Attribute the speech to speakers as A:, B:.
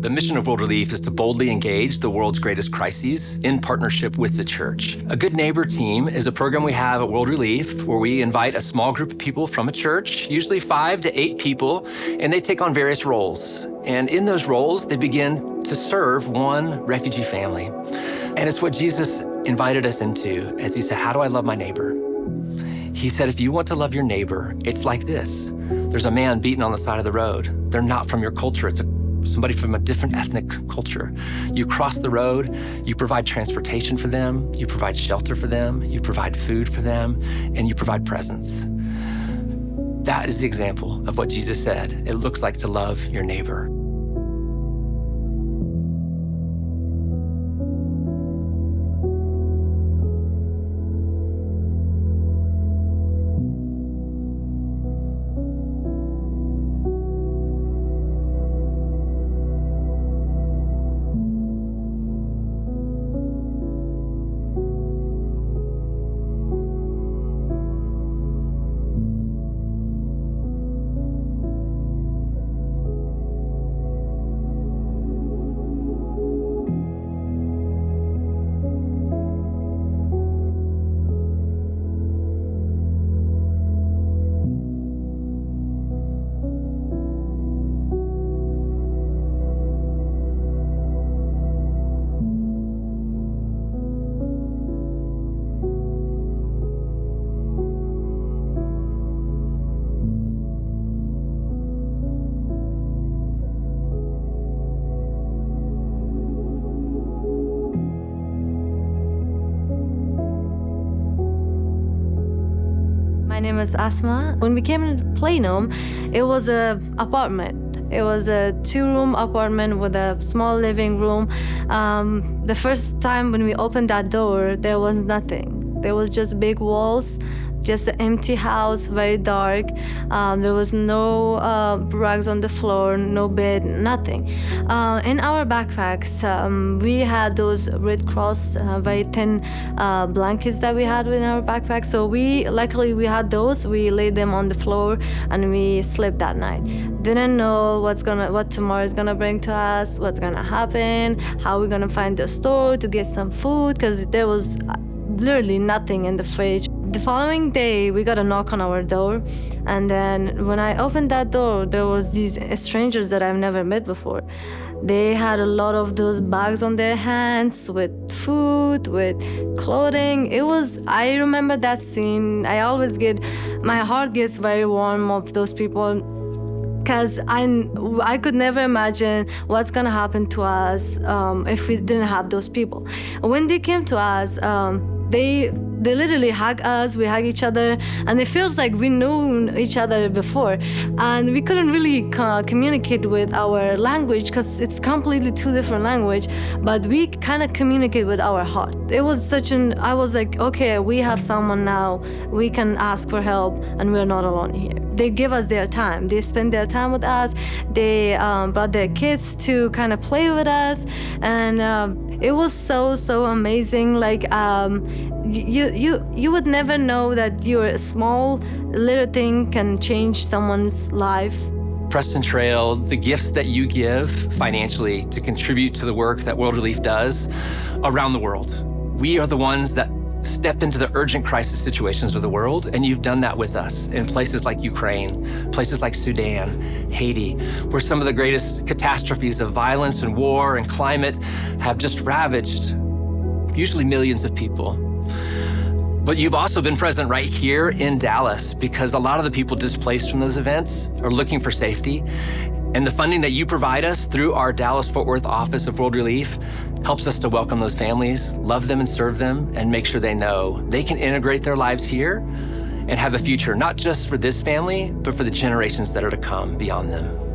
A: The mission of World Relief is to boldly engage the world's greatest crises in partnership with the church. A Good Neighbor team is a program we have at World Relief where we invite a small group of people from a church, usually 5 to 8 people, and they take on various roles. And in those roles, they begin to serve one refugee family. And it's what Jesus invited us into as he said, how do I love my neighbor? He said, if you want to love your neighbor, it's like this. There's a man beaten on the side of the road. They're not from your culture. It's somebody from a different ethnic culture. You cross the road, you provide transportation for them, you provide shelter for them, you provide food for them, and you provide presence. That is the example of what Jesus said it looks like to love your neighbor.
B: My name is Asma. When we came to Plano, it was an apartment. It was a 2-room apartment with a small living room. The first time when we opened that door, there was nothing. There was just big walls, just an empty house, very dark. There was no rugs on the floor, no bed, nothing. In our backpacks, we had those Red Cross, very thin blankets that we had in our backpack. So luckily we had those. We laid them on the floor and we slept that night. Didn't know what tomorrow is gonna bring to us, what's gonna happen, how we're gonna find the store to get some food, because there was literally nothing in the fridge. The following day, we got a knock on our door, and then when I opened that door, there was these strangers that I've never met before. They had a lot of those bags on their hands with food, with clothing. I remember that scene. My heart gets very warm of those people, because I could never imagine what's gonna happen to us if we didn't have those people. When they came to us, they literally hug us, we hug each other, and it feels like we knew each other before. And we couldn't really communicate with our language because it's completely 2 different language, but we kind of communicate with our heart. It was I was like, okay, we have someone now, we can ask for help, and we're not alone here. They give us their time. They spend their time with us. They brought their kids to kind of play with us, and it was so amazing. Like you would never know that your small little thing can change someone's life.
A: Preston Trail, the gifts that you give financially to contribute to the work that World Relief does around the world. We are the ones that step into the urgent crisis situations of the world, and you've done that with us in places like Ukraine, places like Sudan, Haiti, where some of the greatest catastrophes of violence and war and climate have just ravaged usually millions of people. But you've also been present right here in Dallas, because a lot of the people displaced from those events are looking for safety. And the funding that you provide us through our Dallas-Fort Worth office of World Relief helps us to welcome those families, love them and serve them, and make sure they know they can integrate their lives here and have a future, not just for this family, but for the generations that are to come beyond them.